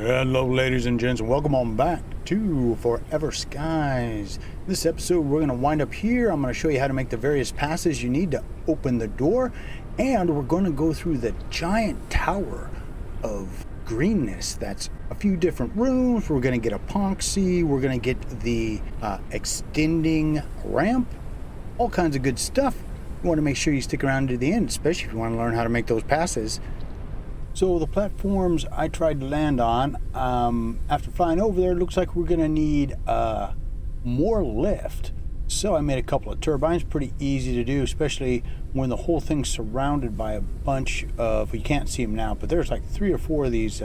Hello ladies and gents, and welcome on back to Forever Skies. This episode we're going to wind up here. I'm going to show you how to make the various passes you need to open the door, and we're going to go through the giant tower of greenness. That's a few different rooms. We're going to get epoxy, we're going to get the extending ramp, all kinds of good stuff. You want to make sure you stick around to the end, especially if you want to learn how to make those passes. So the platforms I tried to land on, after flying over there, it looks like we're going to need more lift. So I made a couple of turbines, pretty easy to do, especially when the whole thing's surrounded by a bunch of, you can't see them now, but there's like 3 or 4 of these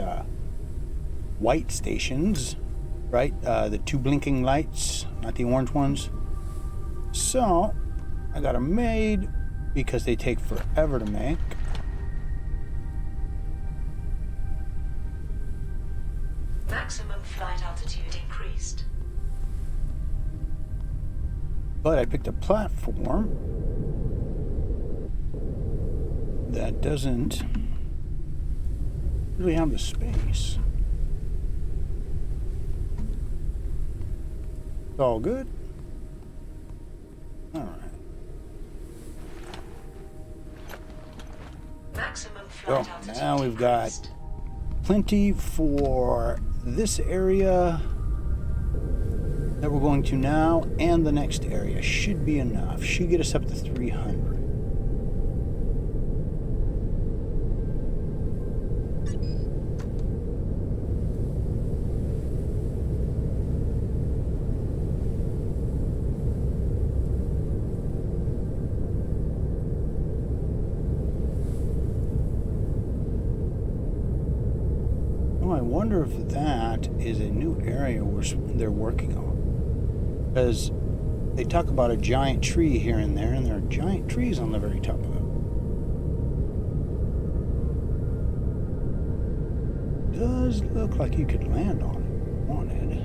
white stations, right? The 2 blinking lights, not the orange ones. So I got them made because they take forever to make. Maximum flight altitude increased. But I picked a platform that doesn't really have the space. It's all good. All right. Maximum flight So altitude now we've got increased. plenty for this area that we're going to now, and the next area should be enough. Should get us up to 300. I wonder if that is a new area they're working on, because they talk about a giant tree here and there are giant trees on the very top of it. Does look like you could land on it, wanted.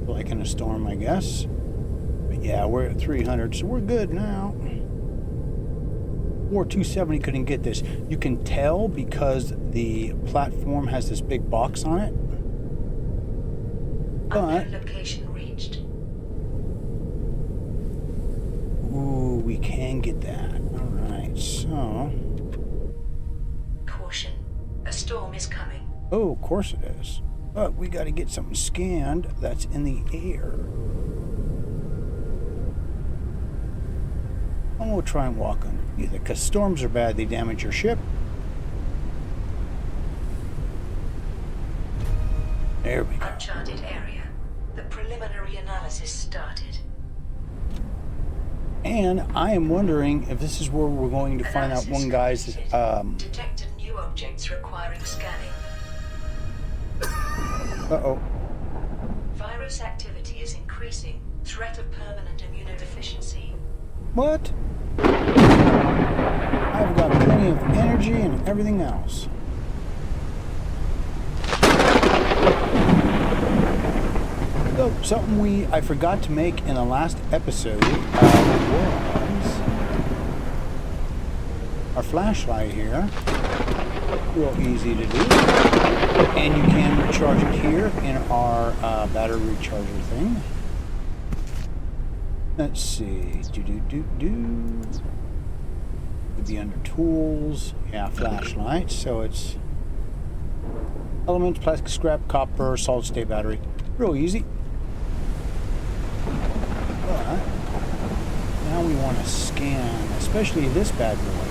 Like in a storm, I guess. But yeah, we're at 300, so we're good now. Or 270 couldn't get this. You can tell because the platform has this big box on it. But Unknown location reached. ooh, we can get that. All right, so Caution. A storm is coming. oh, of course it is. But we got to get something scanned that's in the air. And we'll try and walk underneath it, because storms are bad. They damage your ship. There we go. Uncharted area. The preliminary analysis started. And I am wondering if this is where we're going to find out one guy's Detected new objects requiring scanning. uh-oh. Virus activity is increasing. Threat of permanent immunodeficiency. What? I've got plenty of energy and everything else. So, something I forgot to make in the last episode was our flashlight here. Real easy to do. And you can recharge it here in our battery recharger thing. Let's see. Would be under tools. Yeah, flashlights. So it's elements, plastic scrap, copper, solid state battery. Real easy. But now we want to scan, especially this bad boy.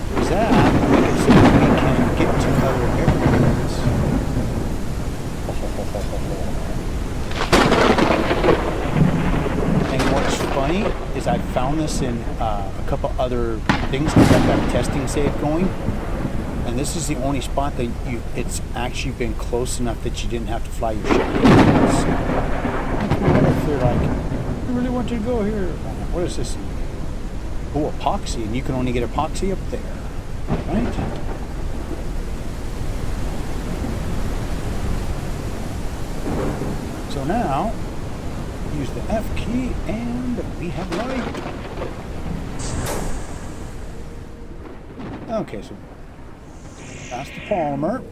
Because that makes it so we can get to other areas. And what's funny is I found this in a couple other things, because I've got a testing save going, and this is the only spot that it's actually been close enough that you didn't have to fly your ship. So, what if they're like, I really want you to go here? What is this? Oh, epoxy, and you can only get epoxy up there, right? So now, use the F key, and we have light. Okay, so That's the polymer.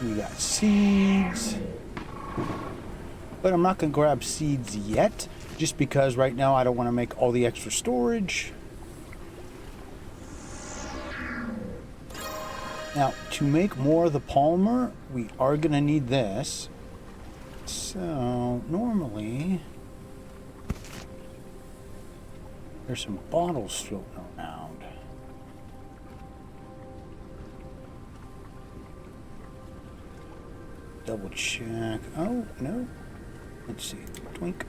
We got seeds. But I'm not going to grab seeds yet, just because right now I don't want to make all the extra storage. Now, to make more of the polymer, we are going to need this. So, normally, there's some bottles floating around. Double check. Oh, no. Let's see. Twink.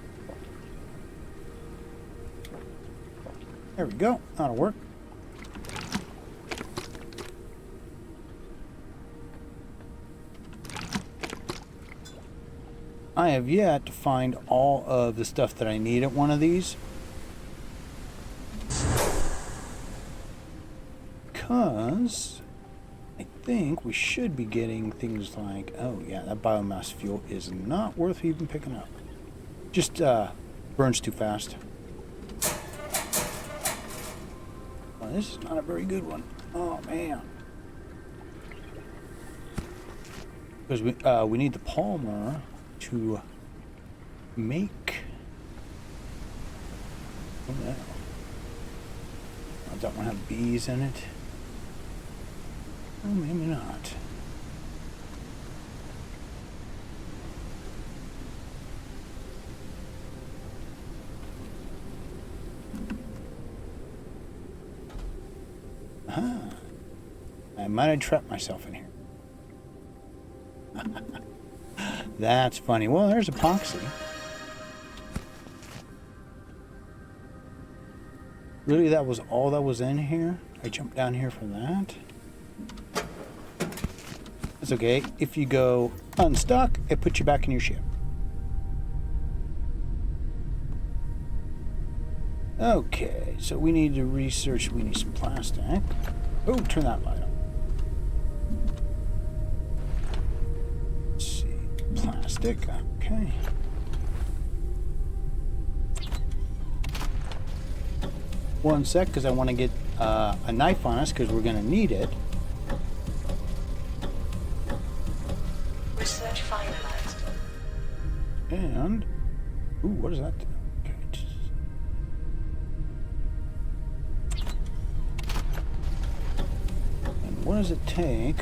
There we go. That'll work. I have yet to find all of the stuff that I need at one of these. Because I think we should be getting things like, oh yeah, that biomass fuel is not worth even picking up. Just burns too fast. Well, this is not a very good one. Oh man. Because we need the polymer to make. Oh no. Does that one have bees in it? Oh, maybe not. I might have trapped myself in here. That's funny. Well, there's epoxy. Really, that was all that was in here? I jumped down here for that? It's okay. If you go unstuck, it puts you back in your ship. Okay, so we need to research. We need some plastic. Oh, turn that light on. Let's see. Plastic. Okay. One sec, because I want to get a knife on us, because we're going to need it. Research finalized. And, ooh, what is that? Okay. And what does it take?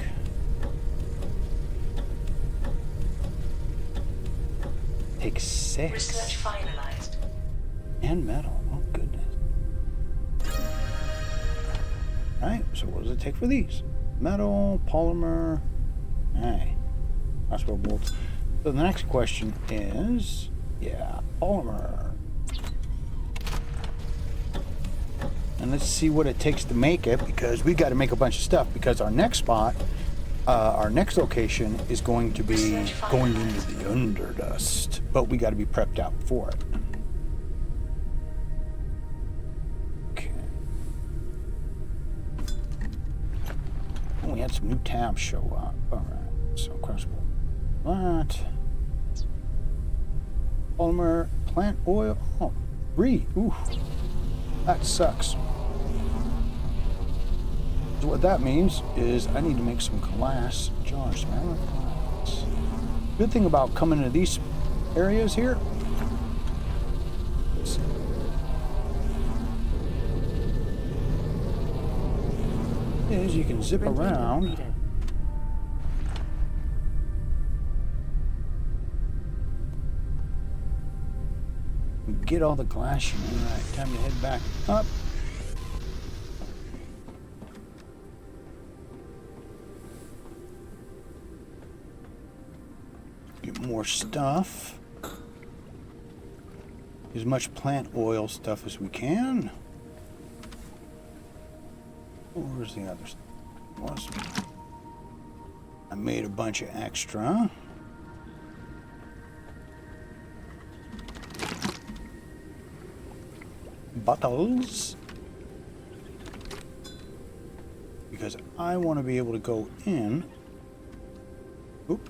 Takes 6. Research finalized. And metal. Oh, goodness. Alright, so what does it take for these? Metal, polymer. Hey, crossbow bolts. So the next question is, yeah, polymer. And let's see what it takes to make it, because we got to make a bunch of stuff, because our next spot, our next location is going to be going into the underdust, but we got to be prepped out for it. Okay. Oh, we had some new tabs show up. All right, so crossbow. What? Polymer, plant oil. Oh, 3. Ooh, that sucks. So what that means is I need to make some glass jars. Glass. Good thing about coming into these areas here is you can zip around. Get all the glass you need. Alright, time to head back up. Get more stuff. As much plant oil stuff as we can. Where's the other stuff? I made a bunch of extra. Bottles, because I want to be able to go in. Oop.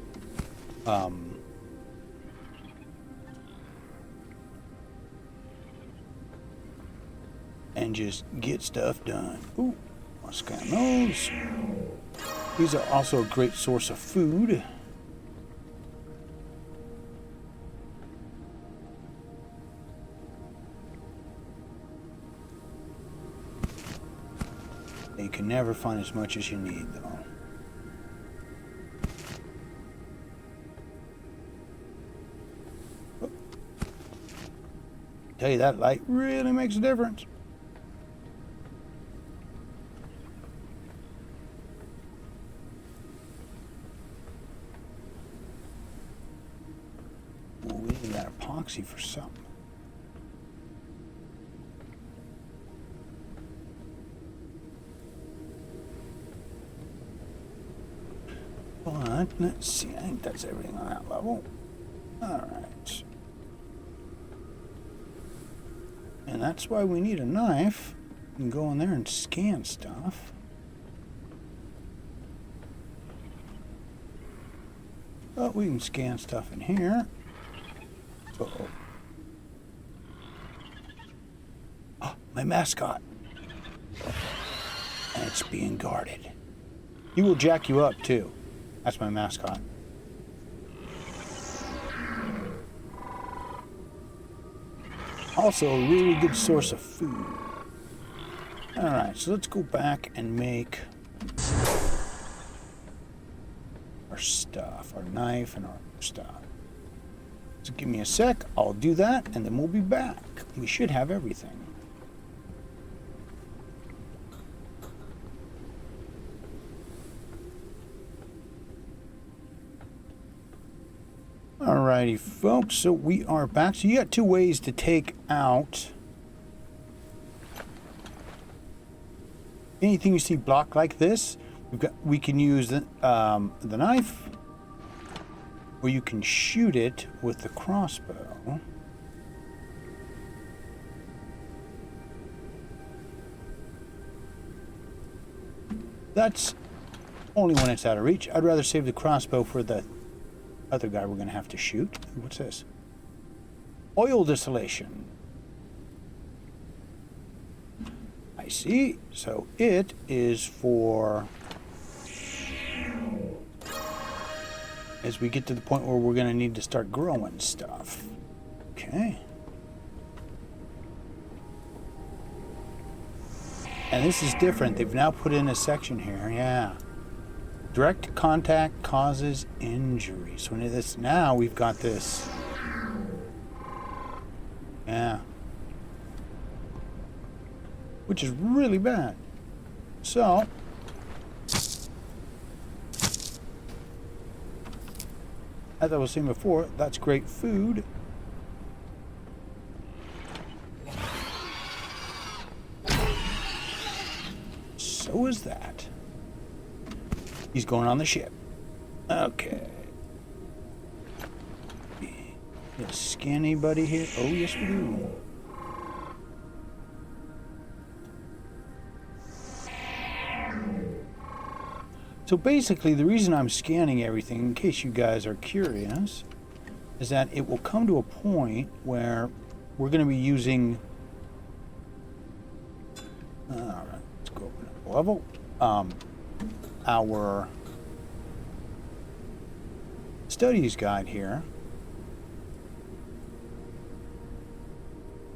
And just get stuff done. Ooh, let's scan those. These are also a great source of food. You can never find as much as you need, though. Oh. Tell you, that light really makes a difference. Oh, we need that epoxy for something. But let's see, I think that's everything on that level. Alright. And that's why we need a knife. You can go in there and scan stuff. But we can scan stuff in here. Uh-oh. Oh, my mascot. And it's being guarded. He will jack you up, too. That's my mascot. Also, a really good source of food. Alright, so let's go back and make our stuff, our knife and our stuff. So give me a sec, I'll do that, and then we'll be back. We should have everything. Alrighty, folks, so we are back. So you got two ways to take out anything you see blocked like this. We can use the knife, or you can shoot it with the crossbow. That's only when it's out of reach. I'd rather save the crossbow for the other guy we're going to have to shoot. What's this? Oil distillation. I see. So it is for as we get to the point where we're going to need to start growing stuff. Okay. And this is different. They've now put in a section here. Yeah. Direct contact causes injury. So in this now we've got this. Yeah. Which is really bad. So as I was saying before, that's great food. So is that. He's going on the ship. Okay. Let's scan anybody here. Oh, yes, we do. So basically, the reason I'm scanning everything, in case you guys are curious, is that it will come to a point where we're going to be using... Alright, let's go open up the level. Our studies guide here,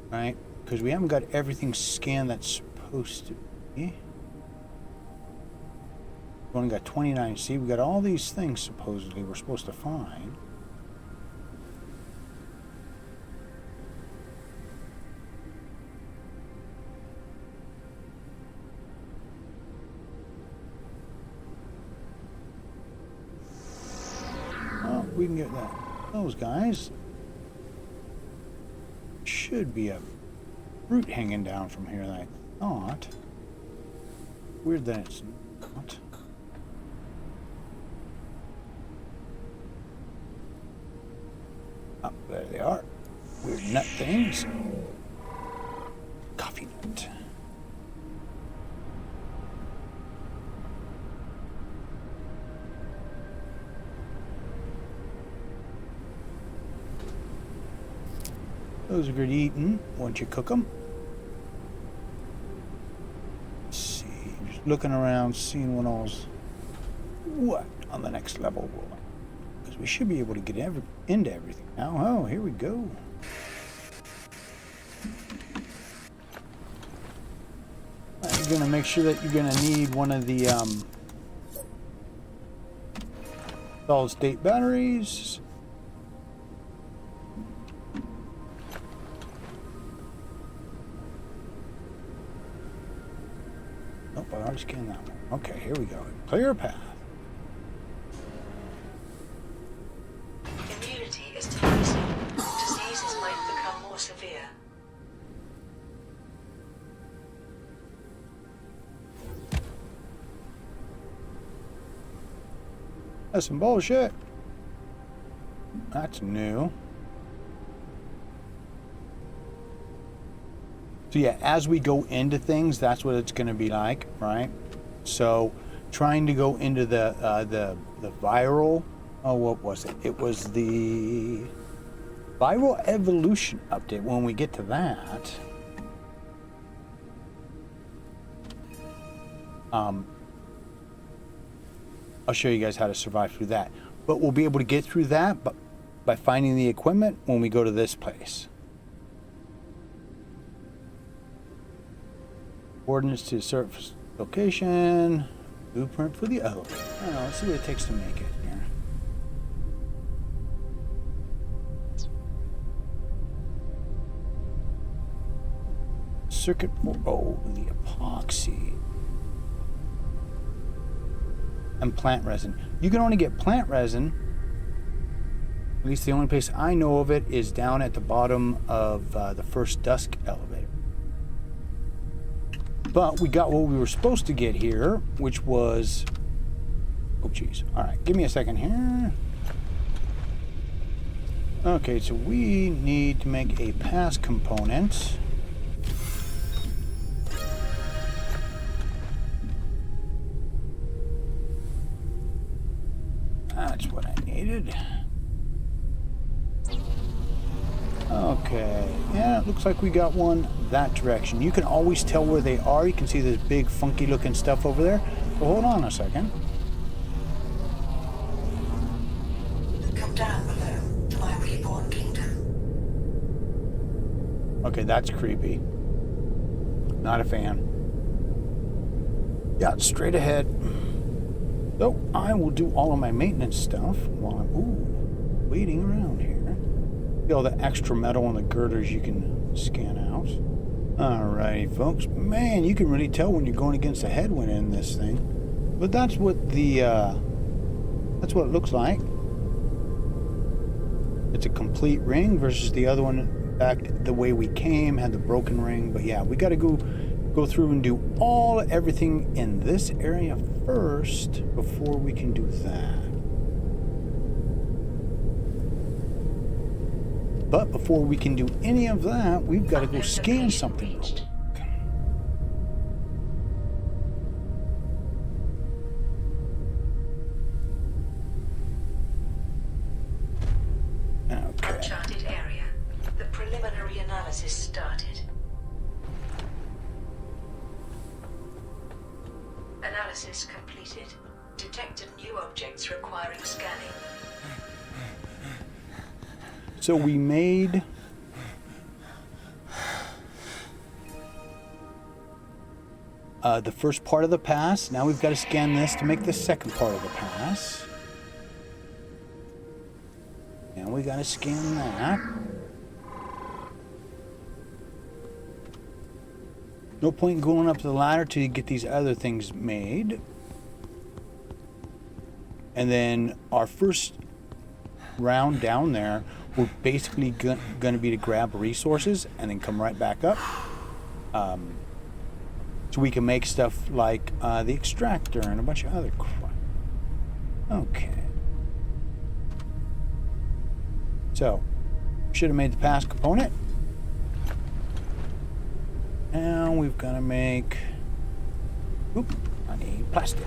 right? Because we haven't got everything scanned that's supposed to be. We've only got 29. See, we got all these things supposedly we're supposed to find. We can get those guys. Should be a root hanging down from here that I thought. Weird that it's not. Oh, there they are. Weird nut things. Coffee nut. Those are good eating once you cook them. Let's see, just looking around, seeing what all's what on the next level will, because we should be able to get into everything now. Oh, here we go. You're gonna make sure that you're gonna need one of the solid state batteries. Nope, I already scanned that one. Okay, here we go. Clear path. Immunity is decreasing. Diseases might become more severe. That's some bullshit. That's new. So yeah, as we go into things, that's what it's going to be like, right? So, trying to go into the viral. Oh, what was it? It was the viral evolution update. When we get to that, I'll show you guys how to survive through that. But we'll be able to get through that by finding the equipment when we go to this place. Coordinates to surface location. Blueprint for the elevator. I don't know, let's see what it takes to make it here. Circuit for, oh, the epoxy. And plant resin. You can only get plant resin, at least the only place I know of it is down at the bottom of the first dusk elevator. But we got what we were supposed to get here, which was, oh geez, all right, give me a second here. Okay, so we need to make a pass component. That's what I needed. Okay, yeah, it looks like we got one that direction. You can always tell where they are. You can see this big funky looking stuff over there. So hold on a second. Come down below to my reborn kingdom. Okay, that's creepy. Not a fan. Yeah, straight ahead. So I will do all of my maintenance stuff while I'm waiting around here. See all the extra metal on the girders you can scan out. Alrighty, folks. Man, you can really tell when you're going against a headwind in this thing. But that's what the that's what it looks like. It's a complete ring versus the other one back the way we came, had the broken ring. But yeah, we got to go through and do everything in this area first before we can do that. But before we can do any of that, we've got to go scan something. Okay. Uncharted area. The preliminary analysis started. Analysis completed. Detected new objects requiring scanning. So we made the first part of the pass. Now we've got to scan this to make the second part of the pass. And we got to scan that. No point in going up the ladder till you get these other things made. And then our first round down there, we're basically going to be to grab resources and then come right back up. So we can make stuff like the extractor and a bunch of other crap. Okay. So, should have made the pass component. Now we've got to make, I need plastic.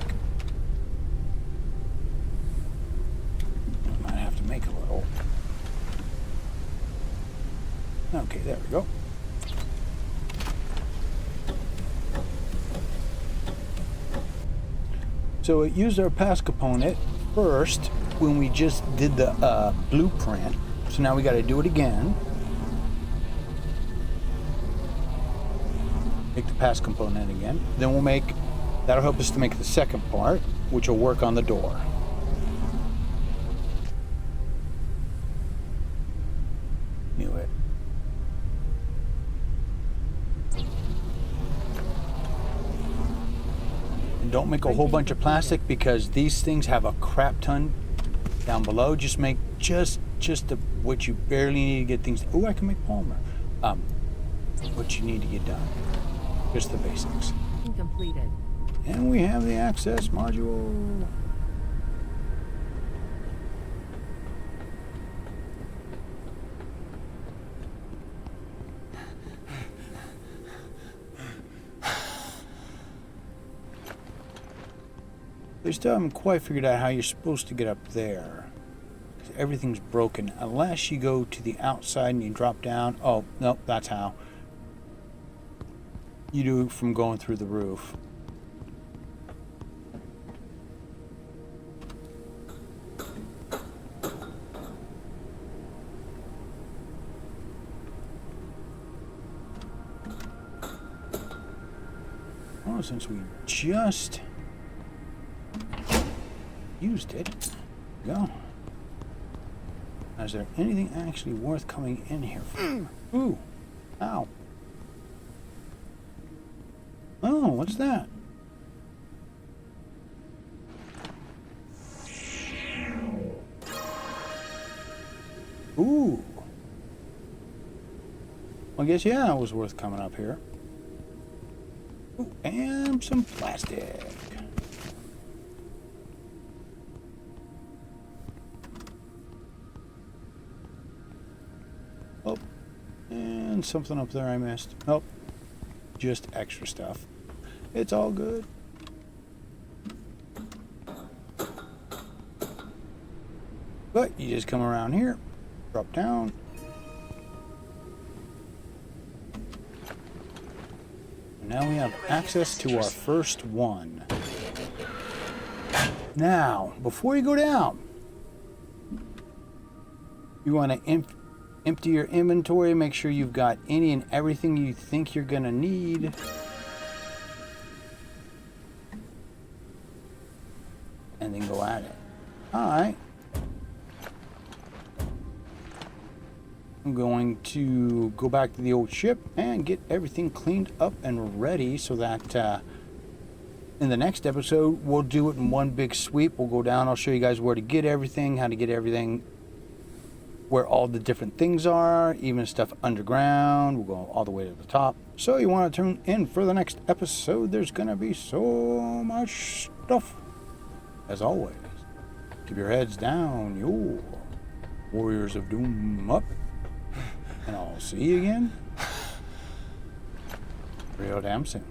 I might have to make a little. Okay, there we go. So it used our pass component first when we just did the blueprint. So now we got to do it again. Make the pass component again. Then we'll make, that'll help us to make the second part, which will work on the door. Knew it. And don't make a whole bunch of plastic because these things have a crap ton down below. Just make just what you barely need to get things. Oh, I can make polymer. What you need to get done. Just the basics. Completed. And we have the access module. They still haven't quite figured out how you're supposed to get up there. Everything's broken unless you go to the outside and you drop down. Oh, nope, that's how. You do it from going through the roof. Oh, since we just used it, go. Is there anything actually worth coming in here for? Ooh, ow. Oh, what's that? Ooh. Well, I guess, yeah, it was worth coming up here. Ooh, and some plastic. Oh, and something up there I missed. Oh, just extra stuff. It's all good. But you just come around here, drop down. And now we have access to our first one. Now, before you go down, you want to empty your inventory, make sure you've got any and everything you think you're gonna need. And then go at it. Alright. I'm going to go back to the old ship and get everything cleaned up and ready so that in the next episode we'll do it in one big sweep. We'll go down, I'll show you guys where to get everything, how to get everything, where all the different things are, even stuff underground. We'll go all the way to the top. So you want to tune in for the next episode. There's going to be so much stuff. As always, keep your heads down, yo warriors of doom up. And I'll see you again real damn soon.